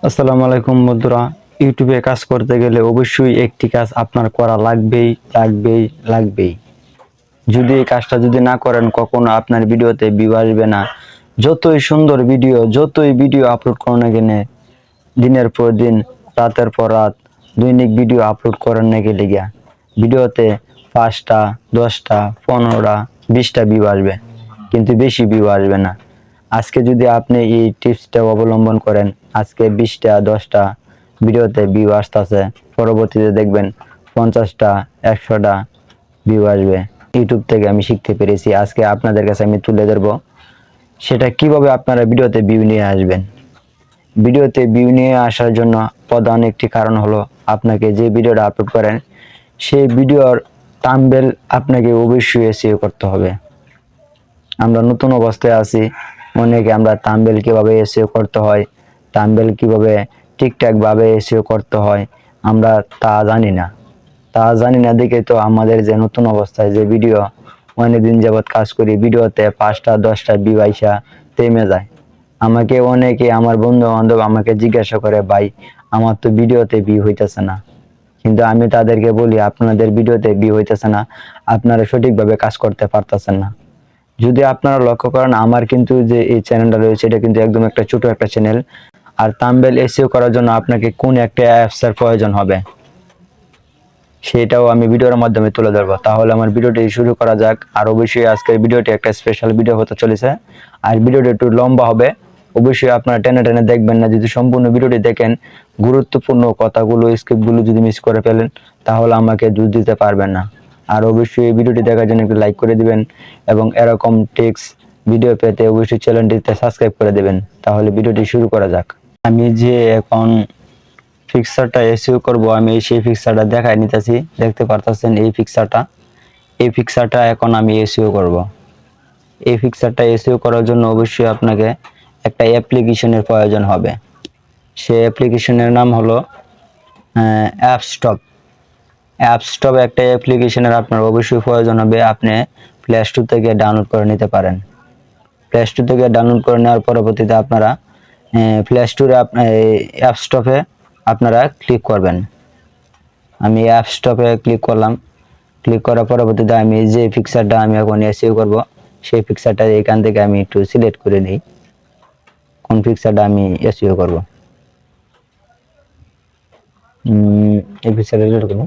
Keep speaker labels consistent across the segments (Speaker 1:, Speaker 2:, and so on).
Speaker 1: আসসালামু আলাইকুম বন্ধুরা। ইউটিউবে কাজ করতে গেলে অবশ্যই একটি কাজ আপনার করা লাগবেই। যদি এই কাজটা না করেন কখনো আপনার ভিডিওতে ভিউ আসবে না। যতই সুন্দর ভিডিও আপলোড করুন না কেন, দিনের পর দিন, রাতের পর রাত দৈনিক ভিডিও আপলোড করেন না গেলে গিয়া ভিডিওতে 5টা 10টা 15টা 20টা ভিউ আসবে, কিন্তু বেশি ভিউ আসবে না। আজকে যদি আপনি এই টিপসটা অবলম্বন করেন, আজকে 20টা 10টা ভিডিওতে ভিউ আসতেছে, পরবর্তীতে দেখবেন 50টা 100টা ভিউ আসবে। ইউটিউব থেকে আমি শিখতে পেরেছি, আজকে আপনাদের কাছে আমি তুলে ধরবো সেটা কিভাবে আপনারা ভিডিওতে ভিউ নিয়ে আসবেন। ভিডিওতে ভিউ নিয়ে আসার জন্য প্রধান একটি কারণ হলো আপনাকে যে ভিডিওটা আপলোড করেন সেই ভিডিওর থাম্বনেল আপনাকে অবশ্যই এসইও করতে হবে। আমরা নতুন অবস্থায় আছি, অনেকে আমরা থাম্বনেল কিভাবে এসইও করতে হয়, থাম্বনেল কিভাবে ঠিকঠাক ভাবে এসইও করতে হয় আমরা তা জানি না দেখে তো আমাদের যে নতুন অবস্থায় যে ভিডিও অনেকদিন যাবৎ কাজ করি, ভিডিওতে 5টা 10টা ভিউ আইসা থেমে যায়। আমাকে অনেকে, আমার বন্ধু বান্ধব আমাকে জিজ্ঞাসা করে, ভাই আমার তো ভিডিওতে ভিউ হইতেছে না। কিন্তু আমি তাদেরকে বলি, আপনাদের ভিডিওতে ভিউ হইতেছে না, আপনারা সঠিকভাবে কাজ করতে পারতেছেন না। যদি আপনারা লক্ষ্য করেন, আমার কিন্তু যে এই চ্যানেলটা রয়েছে এটা কিন্তু একদম একটা ছোট একটা চ্যানেল। আর থাম্বনেল এসইও করার জন্য আপনাকে কোন একটা অ্যাপস এর প্রয়োজন হবে সেটাও আমি ভিডিওর মাধ্যমে তুলে ধরবো। তাহলে আমার ভিডিওটি শুরু করা যাক। আর অবশ্যই আজকের ভিডিওটি একটা স্পেশাল ভিডিও হতে চলেছে, আর ভিডিওটি একটু লম্বা হবে। অবশ্যই আপনারা টেনে টেনে দেখবেন না, যদি সম্পূর্ণ ভিডিওটি দেখেন গুরুত্বপূর্ণ কথাগুলো স্ক্রিপ্টগুলো যদি মিস করে ফেলেন তাহলে আমাকে দুধ দিতে পারবেন না। আর অবশ্যই এই ভিডিওটি দেখার জন্য একটু লাইক করে দিবেন এবং এরকম টিপস ভিডিও পেতে অবশ্যই চ্যানেলটিতে সাবস্ক্রাইব করে দিবেন। তাহলে ভিডিওটি শুরু করা যাক। আমি যে এখন ফিক্সারটা এসইও করব, আমি সেই ফিক্সারটা দেখাই নিতেছি, দেখতে পারতেছেন এই ফিক্সারটা এখন আমি এসইও করব। এই ফিক্সারটা এসইও করার জন্য অবশ্যই আপনাকে একটা অ্যাপ্লিকেশনের প্রয়োজন হবে। সেই অ্যাপ্লিকেশনের নাম হলো অ্যাপস্টপ। একটা অ্যাপ্লিকেশনের আপনার অবশ্যই প্রয়োজন হবে। আপনি প্লে স্টোর থেকে ডাউনলোড করে নিতে পারেন। প্লে স্টোর থেকে ডাউনলোড করে নেওয়ার পরবর্তীতে আপনারা প্লে স্টোরে অ্যাপস্টপে আপনারা ক্লিক করবেন। আমি অ্যাপস্টপে ক্লিক করলাম। ক্লিক করার পরবর্তীতে আমি যে ফিক্সারটা আমি এখন এসইও করব সেই ফিক্সারটা এখান থেকে আমি একটু সিলেক্ট করে নিই, কোন ফিক্সারটা আমি এসইও করব। এই ফিক্সারটা সিলেক্ট করব।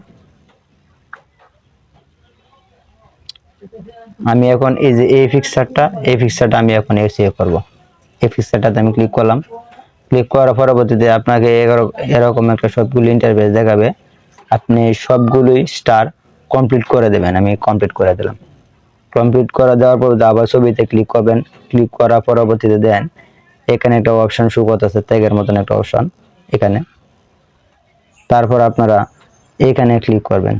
Speaker 1: আমি এখন এই যে এই ফিক্সারটা আমি এখন এসইও করব। এই ফিক্সারটাতে আমি ক্লিক করলাম। ক্লিক করার পরবর্তীতে আপনাকে এরকম একটা সবগুলো ইন্টারফেস দেখাবে। আপনি সবগুলোই স্টার কমপ্লিট করে দেবেন। আমি কমপ্লিট করে দিলাম। কমপ্লিট করে দেওয়ার পর আবার ছবিতে ক্লিক করবেন। ক্লিক করার পরবর্তীতে দেন এখানে একটা অপশন শো করতেছে, ট্যাগের মতন একটা অপশন এখানে। তারপর আপনারা এখানে ক্লিক করবেন।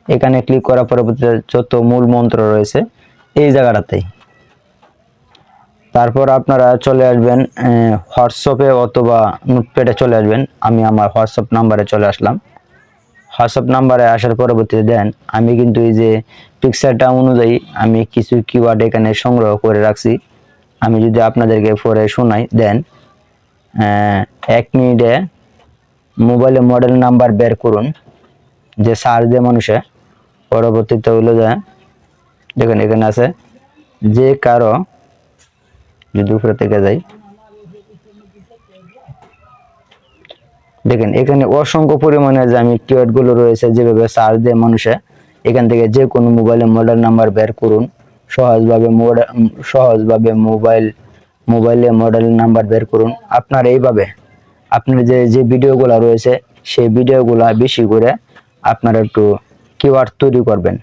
Speaker 1: এখানে ক্লিক করার পরবর্তীতে যত মূল মন্ত্র রয়েছে এই জায়গাটাতেই। তারপর আপনারা চলে আসবেন হোয়াটসঅ্যাপে অথবা নোটপ্যাডে চলে আসবেন। আমি আমার হোয়াটসঅ্যাপ নাম্বারে চলে আসলাম। হোয়াটসঅ্যাপ নাম্বারে আসার পরবর্তীতে দেন আমি কিন্তু এই যে পিকচারটা অনুযায়ী আমি কিছু কিওয়ার্ড এখানে সংগ্রহ করে রাখছি। আমি যদি আপনাদেরকে পরে শোনাই, দেন 1 মিনিটে মোবাইলে মডেল নাম্বার বের করুন, যে সার্চ দিয়ে মানুষে। পরবর্তীতে হলো যে দেখেন এখানে আছে যে কারো, যদি উপরে থেকে যাই দেখেন এখানে অসংখ্য পরিমাণে যে আমি কিওয়ার্ড গুলো রয়েছে, যেভাবে সার্চ দিয়ে মানুষে এখান থেকে যে কোনো মোবাইলে মডেল নাম্বার বের করুন, সহজভাবে মোবাইলে মডেল নাম্বার বের করুন। আপনার এইভাবে আপনার যে ভিডিওগুলো রয়েছে সেই ভিডিওগুলা বেশি করে আপনারা একটু কিওয়ার্ড তৈরি করবেন।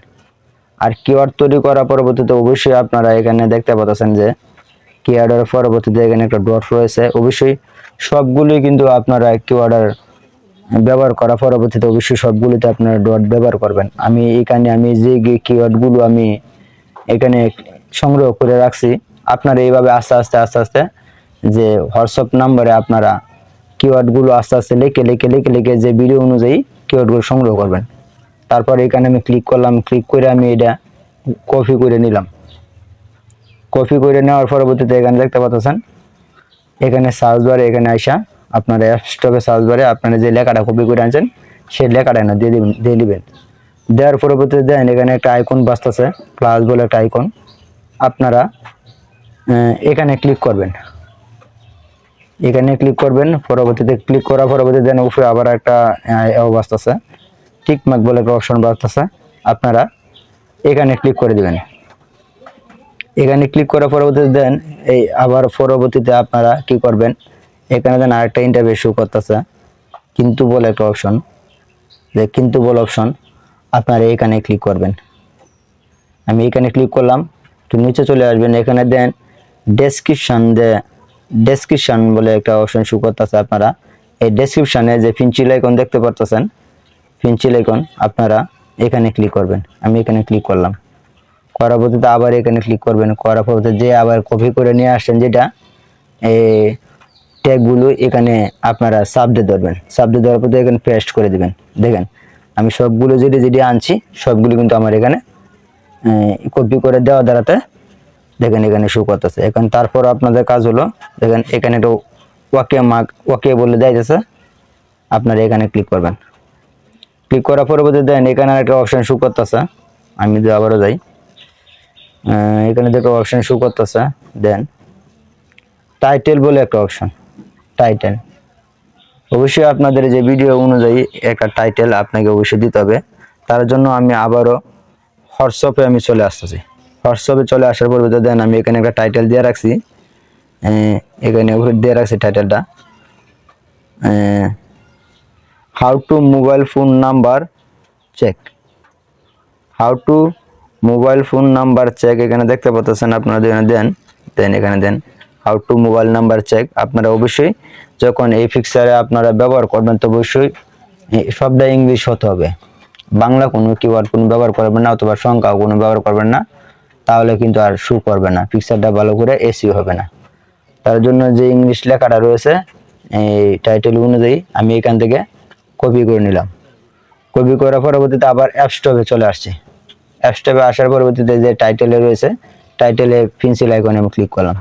Speaker 1: আর কিওয়ার্ড তৈরি করার পরবর্তীতে অবশ্যই আপনারা এখানে দেখতে পাচ্ছেন যে কিওয়ার্ডের পরবর্তীতে এখানে একটা ডট রয়েছে। অবশ্যই সবগুলোই কিন্তু আপনারা কিওয়ার্ডের ব্যবহার করার পরবর্তীতে অবশ্যই সবগুলোতে আপনারা ডট ব্যবহার করবেন। আমি যে কিওয়ার্ডগুলো আমি এখানে সংগ্রহ করে রাখছি, আপনারা এইভাবে আস্তে আস্তে যে হোয়াটসঅ্যাপ নাম্বারে আপনারা কিওয়ার্ডগুলো আস্তে আস্তে লিখে যে ভিডিও অনুযায়ী কিওয়ার্ডগুলো সংগ্রহ করবেন। তারপর এখানে আমি ক্লিক করলাম। ক্লিক করে আমি এটা কপি করে নিলাম। কপি করে নেওয়ার পরবর্তীতে এখানে দেখতে পাচ্ছেন এখানে সার্চ বারে এখানে আইসা আপনারা অ্যাপ স্টপে সার্চ বারে আপনারা যে লেখাটা কপি করে আনছেন সেই লেখাটা না দিয়ে দিবেন। দেওয়ার পরবর্তীতে দেন এখানে একটা আইকন বাজতেছে, প্লাস বলে একটা আইকন, আপনারা এখানে ক্লিক করবেন। এখানে ক্লিক করবেন, পরবর্তীতে ক্লিক করার পরবর্তীতে দেন উপরে আবার একটা বাজতেছে, টিক মার্ক বলে একটা অপশন বাজতেছে, আপনারা এখানে ক্লিক করে দিবেন। এখানে ক্লিক করার পরবর্তীতে দেন এই আবার পরবর্তীতে আপনারা কি করবেন, এখানে দেন আরেকটা ইন্টারভিউ শো করতেছে, কিন্তু বলে একটা অপশন, যে কিন্তু বল অপশন, আপনারা এখানে ক্লিক করবেন। আমি এখানে ক্লিক করলাম, তো নিচে চলে আসবেন, এখানে দেন ডেসক্রিপশন বলে একটা অপশন শো করতেছে, আপনারা এই ডেসক্রিপশনে যে পেন্সিল আইকন দেখতে পারতেছেন, পেন্সিল আইকন, আপনারা এখানে ক্লিক করবেন। আমি এখানে ক্লিক করলাম, করার পরবর্তীতে আবার এখানে ক্লিক করবেন, করার পরবর্তীতে যে আবার কপি করে নিয়ে আসছেন যেটা এই ট্যাগগুলো এখানে আপনারা চাপ দিয়ে ধরবেন, চাপ দিয়ে ধরার পর এখানে পেস্ট করে দিবেন। দেখেন আমি সবগুলো যেটি আনছি সবগুলো কিন্তু আমার এখানে কপি করে দেওয়া দ্বারাতে দেখেন এখানে শো করতেছে। এখন তারপর আপনাদের কাজ হলো, দেখেন এখানে একটু ওকে বলে দেখাইতেছে, আপনারা এখানে ক্লিক করবেন। ক্লিক করার পরবর্তীতে দেন এখানে একটা অপশন শো করতেছে, আমি যদি আবারও যাই, এখানে দেখো অপশন শো করতেছে, দেন টাইটেল বলে একটা অপশন, টাইটেল অবশ্যই আপনাদের যে ভিডিও অনুযায়ী একটা টাইটেল আপনাকে অবশ্যই দিতে হবে। তার জন্য আমি আবারও হোয়াটসঅ্যাপে আমি চলে আসতেছি। হোয়াটসঅ্যাপে চলে আসার পর দেন আমি এখানে একটা টাইটেল দিয়ে রাখছি, এখানে উপরে দিয়ে রাখছি টাইটেলটা, how to mobile phone number check, how to mobile phone number check, এখানে দেখতে পাচ্ছেন আপনারা এখানে দেন how to mobile number check. আপনারা অবশ্যই যখন এই ফিক্সারে আপনারা ব্যবহার করবেন তো অবশ্যই সবটা ইংলিশ হতে হবে, বাংলা কোনো কিওয়ার্ড কোনো ব্যবহার করবেন না, অথবা সংখ্যা কোনো ব্যবহার করবেন না, তাহলে কিন্তু আর শো করবে না, পিকচারটা ভালো করে এসিও হবে না। তার জন্য যে ইংলিশ লেখাটা রয়েছে এই টাইটেল অনুযায়ী আমি এখান থেকে কপি করে নিলাম। কপি করার পরবর্তীতে আবার অ্যাপ স্টপে চলে আসছে, অ্যাপ স্টপে আসার পরবর্তীতে যে টাইটেলে রয়েছে টাইটেলে পেন্সিল আইকনে আমি ক্লিক করলাম,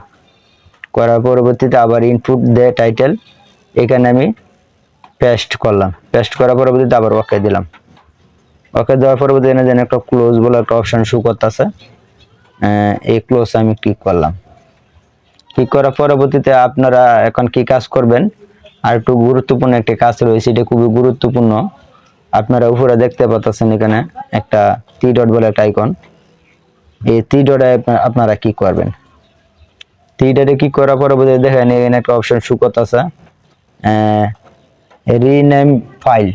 Speaker 1: করার পরবর্তীতে আবার ইনপুট দে টাইটেল, এখানে আমি পেস্ট করলাম, পেস্ট করার পরবর্তীতে আবার ওকে দিলাম। ওকে দেওয়ার পরবর্তীতে যেন একটা ক্লোজ বলে একটা অপশন শো করতেছে, এই ক্লোজ আমি ক্লিক করলাম। ক্লিক করার পরবর্তীতে আপনারা এখন কি কাজ করবেন, আর একটু গুরুত্বপূর্ণ একটা কাজ রয়েছে, এটা খুবই গুরুত্বপূর্ণ। আপনারা উপরে দেখতে পাচ্ছেন এখানে একটা টি ডট বলে একটা আইকন, এই টি ডটে আপনারা কি করবেন, টি ডটে কি করার পরবর্তীতে দেখেন এখানে একটা অপশন শো করতেছে রিনেম ফাইল,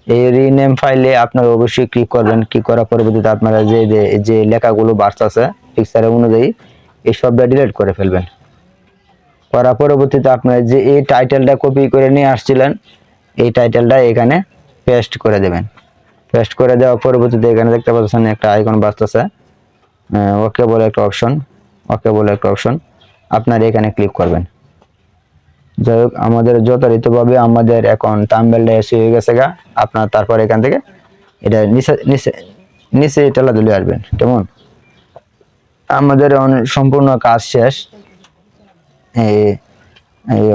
Speaker 1: এই রিনেম ফাইলে আপনারা অবশ্যই ক্লিক করবেন। ক্লিক করার পরবর্তীতে আপনারা যে লেখাগুলো বাড়তেছে পিকচারের অনুযায়ী এই সবটা ডিলিট করে ফেলবেন। করার পরবর্তীতে আপনারা যে এই টাইটেলটা কপি করে নিয়ে আসছিলেন এই টাইটেলটা এখানে পেস্ট করে দেবেন। পেস্ট করে দেওয়ার পরবর্তীতে এখানে দেখতে পাচ্ছেন একটা আইকন বাড়তেছে, ওকে বলে একটা অপশন, ওকে বলে একটা অপশন, আপনারা এখানে ক্লিক করবেন। যাই হোক আমাদের যথারীতিভাবে আমাদের এখন থাম্বনেলটা এসে হয়ে গেছে গা, আপনার তারপর এখান থেকে এটা নিচে নিচে নিচে টেলা তুলে আসবেন। কেমন আমাদের সম্পূর্ণ কাজ শেষ, এই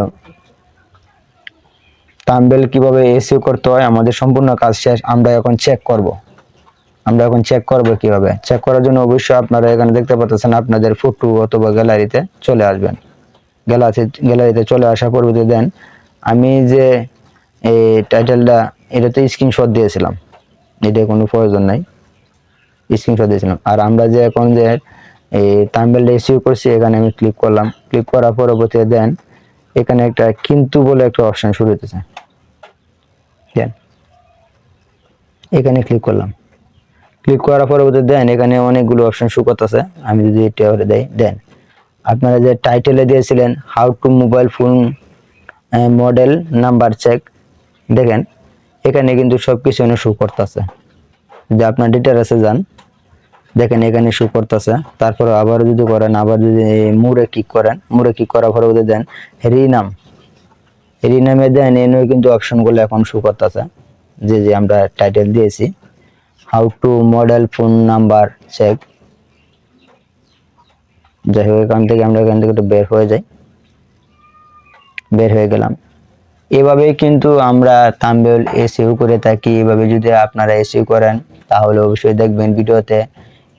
Speaker 1: থাম্বনেল কিভাবে এসইও করতে হয় আমাদের সম্পূর্ণ কাজ শেষ। আমরা এখন চেক করব কিভাবে। চেক করার জন্য অবশ্যই আপনারা এখানে দেখতে পাচ্ছেন আপনাদের ফটো অথবা গ্যালারিতে চলে আসবেন। গ্যালারিতে চলে আসার পরবর্তীতে দেন আমি যে এই টাইটেলটা এটাতে স্ক্রিনশট দিয়েছিলাম, এটা কোনো প্রয়োজন নাই, স্ক্রিনশট দিয়েছিলাম। আর আমরা যে এখন যে এই থাম্বনেলটা এসইও করছি এখানে আমি ক্লিক করলাম। ক্লিক করার পরবর্তীতে দেন এখানে একটা কিন্তু বলে একটা অপশন শুরু হতেছে, দেন এখানে ক্লিক করলাম। ক্লিক করার পরবর্তীতে দেন এখানে অনেকগুলো অপশন শো করতেছে, আমি যদি এটা করে দেই, দেন আপনারা যে টাইটেলে দিয়েছিলেন how to mobile phone model number check, দেখেন এখানে কিন্তু সবকিছু শো করতেছে। যদি আপনার ডিটেলসে যান দেখেন এখানে শো করতেছে। তারপর আবার যদি করেন, আবার যদি মুড়ে ক্লিক করেন, মুড়ে ক্লিক করার পরবর্তীতে দেন রিনামে দেন এনে কিন্তু অপশনগুলো এখন শো করতেছে, যে আমরা টাইটেল দিয়েছি how to model phone number check. যাই হোক এখান থেকে আমরা এখান থেকে একটু বের হয়ে যাই, বের হয়ে গেলাম। এভাবেই কিন্তু আমরা থাম্বনেল এসইও করে থাকি। এভাবে যদি আপনারা এসইও করেন তাহলে অবশ্যই দেখবেন ভিডিওতে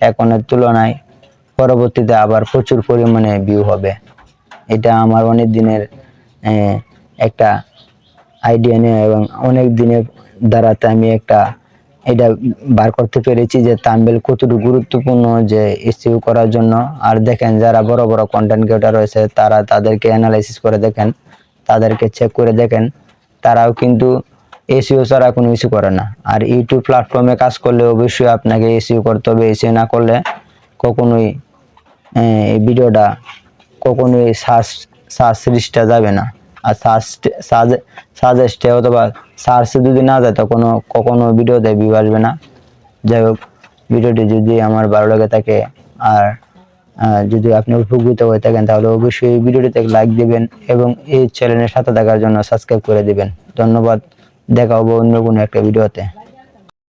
Speaker 1: এখনের তুলনায় পরবর্তীতে আবার প্রচুর পরিমাণে ভিউ হবে। এটা আমার অনেক দিনের একটা আইডিয়া নিয়ে এবং অনেক দিনের দ্বারাতে আমি এটা বার করতে পেরেছি যে থাম্বনেল কতটুকু গুরুত্বপূর্ণ যে এসইও করার জন্য। আর দেখেন যারা বড় বড় কন্টেন্ট ক্রিয়েটর রয়েছে তারা তাদেরকে অ্যানালাইসিস করে দেখেন, তাদেরকে চেক করে দেখেন, তারাও কিন্তু এসইও ছাড়া কোনো কিছু করে না। আর ইউটিউব প্ল্যাটফর্মে কাজ করলে অবশ্যই আপনাকে এসইও করতে হবে। এসইও না করলে কখনোই এই ভিডিওটা কখনোই সার্চ লিস্টে যাবে না। আর সাজেস্টে অথবা সার্চে যদি না যায় তো কখনো ভিডিওতে ভিউ আসবে না। যাই হোক, ভিডিওটি যদি আমার ভালো লাগে থাকে আর যদি আপনি উপকৃত হয়ে থাকেন তাহলে অবশ্যই এই ভিডিওটিতে লাইক দিবেন এবং এই চ্যানেলের সাথে থাকার জন্য সাবস্ক্রাইব করে দিবেন। ধন্যবাদ, দেখা হবে অন্য কোনো একটা ভিডিওতে।